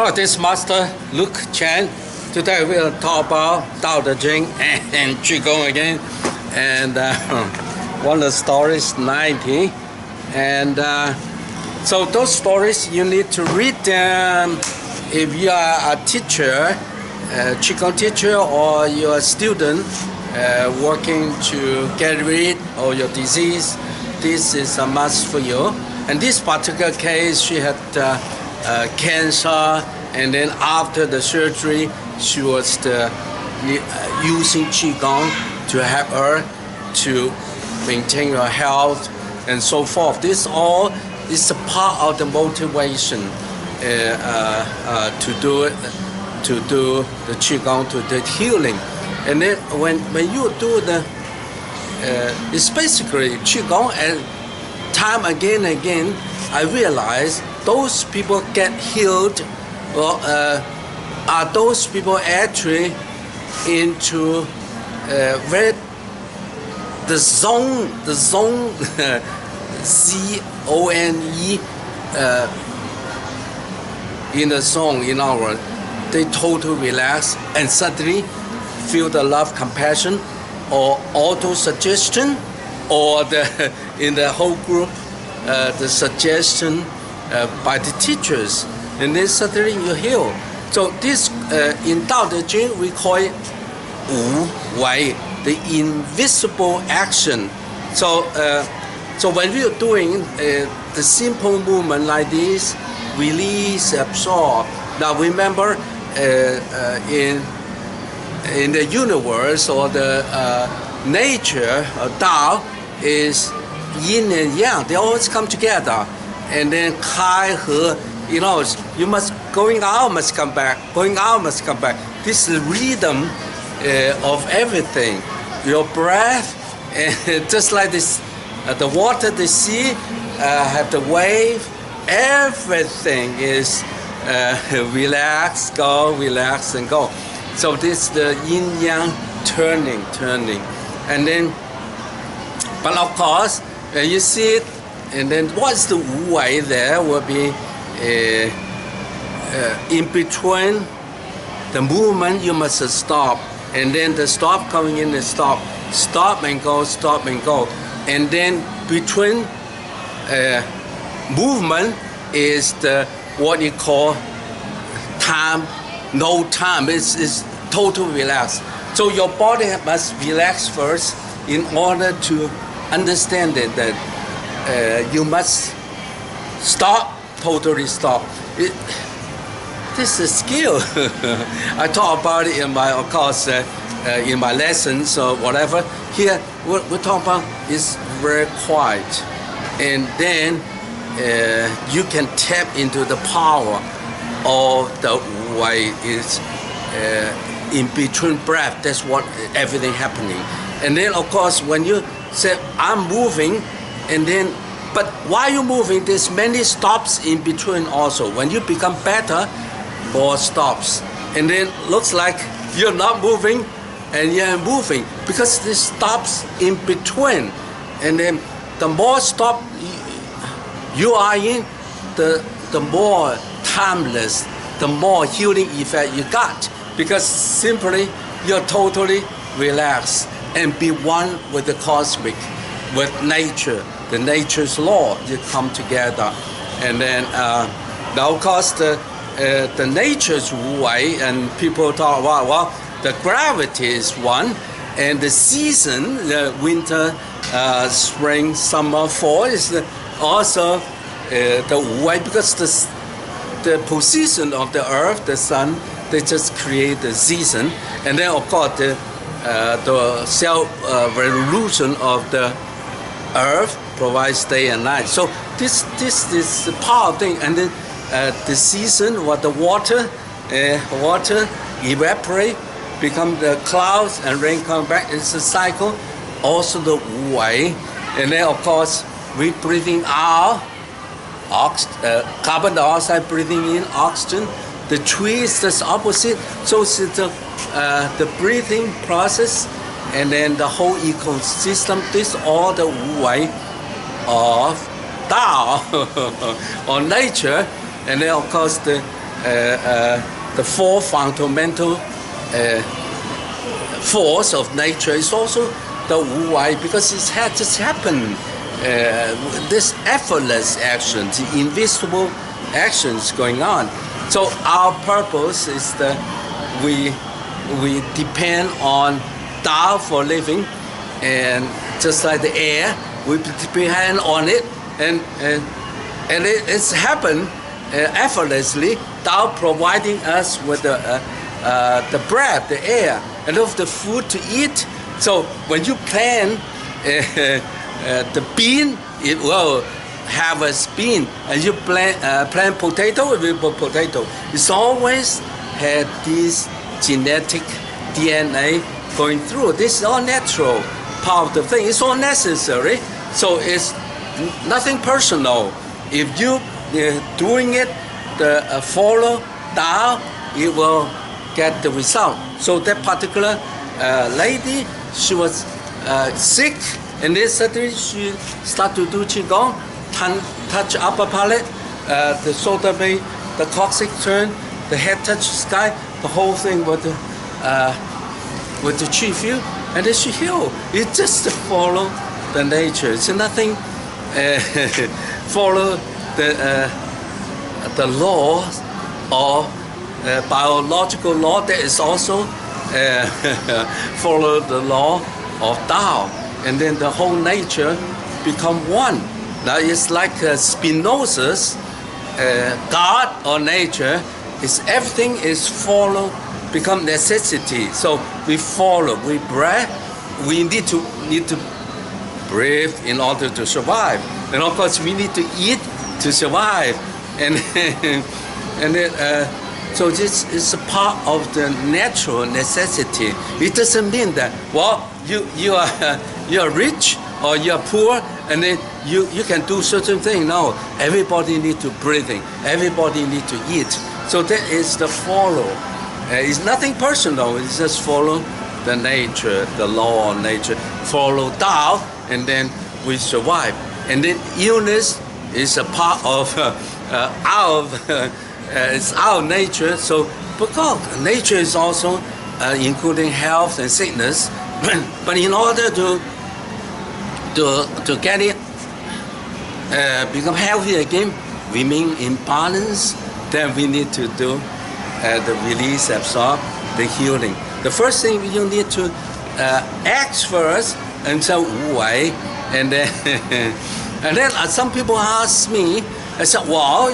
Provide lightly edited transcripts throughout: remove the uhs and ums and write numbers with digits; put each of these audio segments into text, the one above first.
Hello, this is Master Luke Chen. Today we'll talk about Tao Te Ching and Qigong again. And one of the stories, 90. And so those stories you need to read them if you are a teacher, a Qigong teacher, or you're a student working to get rid of your disease. This is a must for you. In this particular case, she had cancer, and then after the surgery, she was using Qigong to help her to maintain her health and so forth. This all is a part of the motivation to do it, to do the Qigong, to the healing. And then when you do the, it's basically Qigong, and time again and again, I realize those people get healed, or are those people actually into where the zone Z-O-N-E, in the zone, in our world, they totally relax and suddenly feel the love, compassion, or auto-suggestion, or in the whole group, the suggestion by the teachers, and then suddenly you heal. So this, in Tao Te Ching, we call it Wuwei, the invisible action. So, so when we are doing the simple movement like this, release, absorb. Now remember, in the universe, or the nature of Tao is yin and yang. They always come together. And then kai, he, you must, going out must come back, going out must come back. This is the rhythm of everything. Your breath, just like this, the water, the sea, have the wave, everything is relax, go, relax and go. So this is the yin-yang turning. And then, but of course, you see it, and then what's the Wuwei there will be in between the movement you must stop, and then the stop coming in and stop and go, stop and go. And then between movement is the what you call time, no time. It's total relax. So your body must relax first in order to understand it, that you must stop, totally stop. This is a skill. I talk about it in my, of course, in my lessons or whatever. Here, what we're talking about is very quiet. And then you can tap into the power of the way is in between breath. That's what everything happening. And then, of course, when you say, I'm moving, and then, but while you're moving, there's many stops in between also. When you become better, more stops. And then looks like you're not moving and you're moving, because this stops in between. And then the more stop you are in, the more timeless, the more healing effect you got. Because simply you're totally relaxed and be one with the cosmic, with nature, the nature's law. You come together, and then now, of course, the nature's Wuwei, and people talk about, well, the gravity is one, and the season, the winter, spring, summer, fall is also the Wuwei, because the position of the earth, the sun, they just create the season. And then, of course, the self-revolution of the earth provides day and night. So this is the power thing. And then the season, what the water evaporate, become the clouds, and rain come back. It's a cycle. Also the Wuwei. And then, of course, we breathing out carbon dioxide, breathing in oxygen. The tree is just opposite. So it's the breathing process, and then the whole ecosystem. This all the Wuwei of Tao or nature. And then, of course, the the four fundamental force of nature is also the Wuwei, because it had just happened. This effortless actions, invisible actions going on. So our purpose is that we depend on Tao for living, and just like the air, we depend on it, and it's happened effortlessly. Tao providing us with the breath, the air, and of the food to eat. So when you plant the bean, it will have a bean, and you plant potato, it will be potato. It's always had this genetic DNA going through. This is all natural part of the thing. It's all necessary. So it's nothing personal. If you doing it, follow Tao, it will get the result. So that particular lady, she was sick, and then suddenly she started to do Qigong, touch upper palate, the shoulder blade, the coccyx turn, the head touch sky, the whole thing with the chi field, and then she healed. It just follow the nature. It's nothing follow the law or biological law. That is also follow the law of Tao, and then the whole nature become one. Now it's like Spinoza's God or nature is everything is follow, become necessity. So we follow, we breathe, we need to breathe in order to survive, and of course we need to eat to survive, and then so this is a part of the natural necessity. It doesn't mean that you are rich or you are poor, and then you can do certain things. No, everybody need to breathing. Everybody need to eat. So that is the follow. It's nothing personal. It's just follow the nature, the law of nature. Follow Tao, and then we survive. And then illness is a part of it's our nature. So because nature is also including health and sickness, but in order to get it become healthy again, remain in balance, then we need to do the release, absorb, the healing. The first thing you need to act first, and so Wuwei, and then some people ask me, I said, well,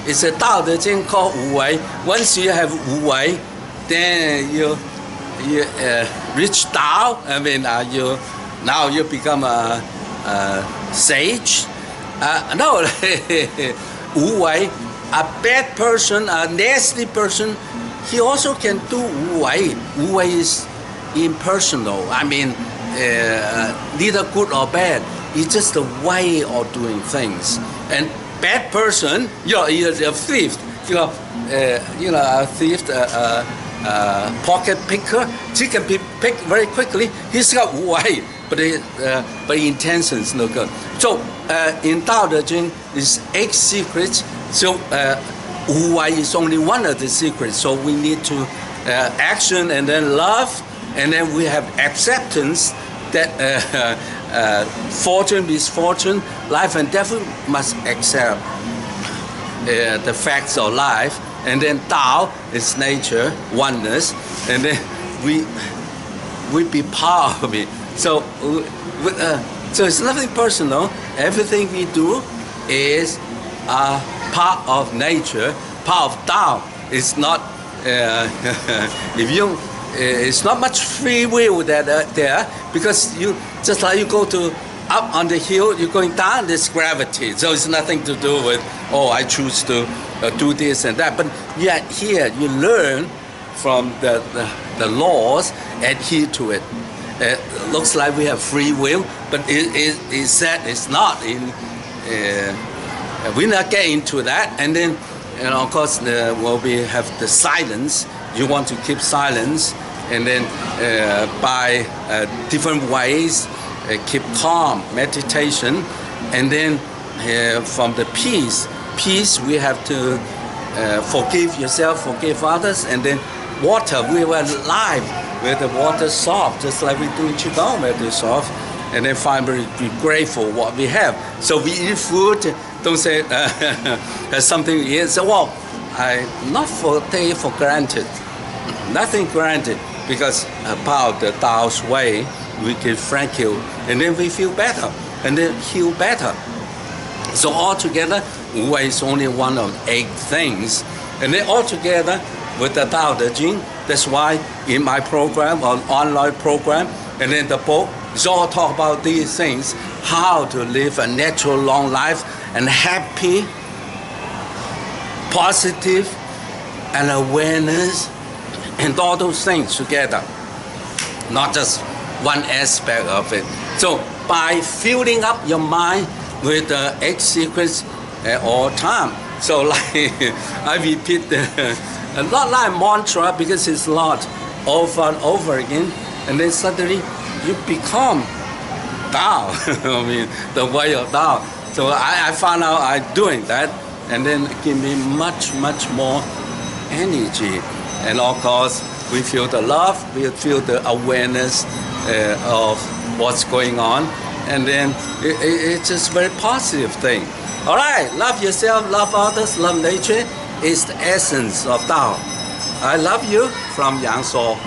it's a Tao Te Ching called Wuwei. Once you have Wuwei, then you reach Tao. I mean, now you become a sage. No, Wuwei, a bad person, a nasty person, he also can do Wuwei. Wuwei is impersonal. I mean, neither good or bad. It's just a way of doing things. And bad person, you're a thief. A thief, pocket picker. He can be picked very quickly. He's got Wuwei, but intentions no good. So in Tao Te Ching is 8 secrets. So Wuwei is only one of the secrets. So we need to action, and then love, and then we have acceptance that fortune, misfortune, life and death, must accept the facts of life. And then Tao is nature, oneness, and then we be part of it. So so it's nothing personal. Everything we do is part of nature, part of Tao. It's not it's not much free will there, because you just like you go to up on the hill, you're going down, there's gravity. So it's nothing to do with, I choose to do this and that. But yet here you learn from the laws, adhere to it. It looks like we have free will, but it's said it's not. We're not getting into that. And then, of course, we have the silence. You want to keep silence, and then by different ways, keep calm, meditation, and then from the peace we have to forgive yourself, forgive others, and then water. We were live where the water soft, just like we do in Qigong, where they soft. And then finally be grateful what we have. So we eat food. Don't say something is. So, well, I not take it for granted. Nothing granted, because about the Tao's way, we can thank you, and then we feel better, and then heal better. So altogether, Wuwei is only one of 8 things, and then altogether with the Tao Te Ching. That's why in my program, or online program, and then the book, it's all talk about these things: how to live a natural, long life, and happy, positive, and awareness, and all those things together, not just one aspect of it. So by filling up your mind with the 8 sequence at all time. So like I repeat not like mantra, because it's a lot over and over again, and then suddenly you become Tao. I mean, the way of Tao. So I found out I'm doing that, and then it give me much more energy. And of course, we feel the love, we feel the awareness of what's going on, and then it's just a very positive thing. All right, love yourself, love others, love nature is the essence of Tao. I love you from Yang So.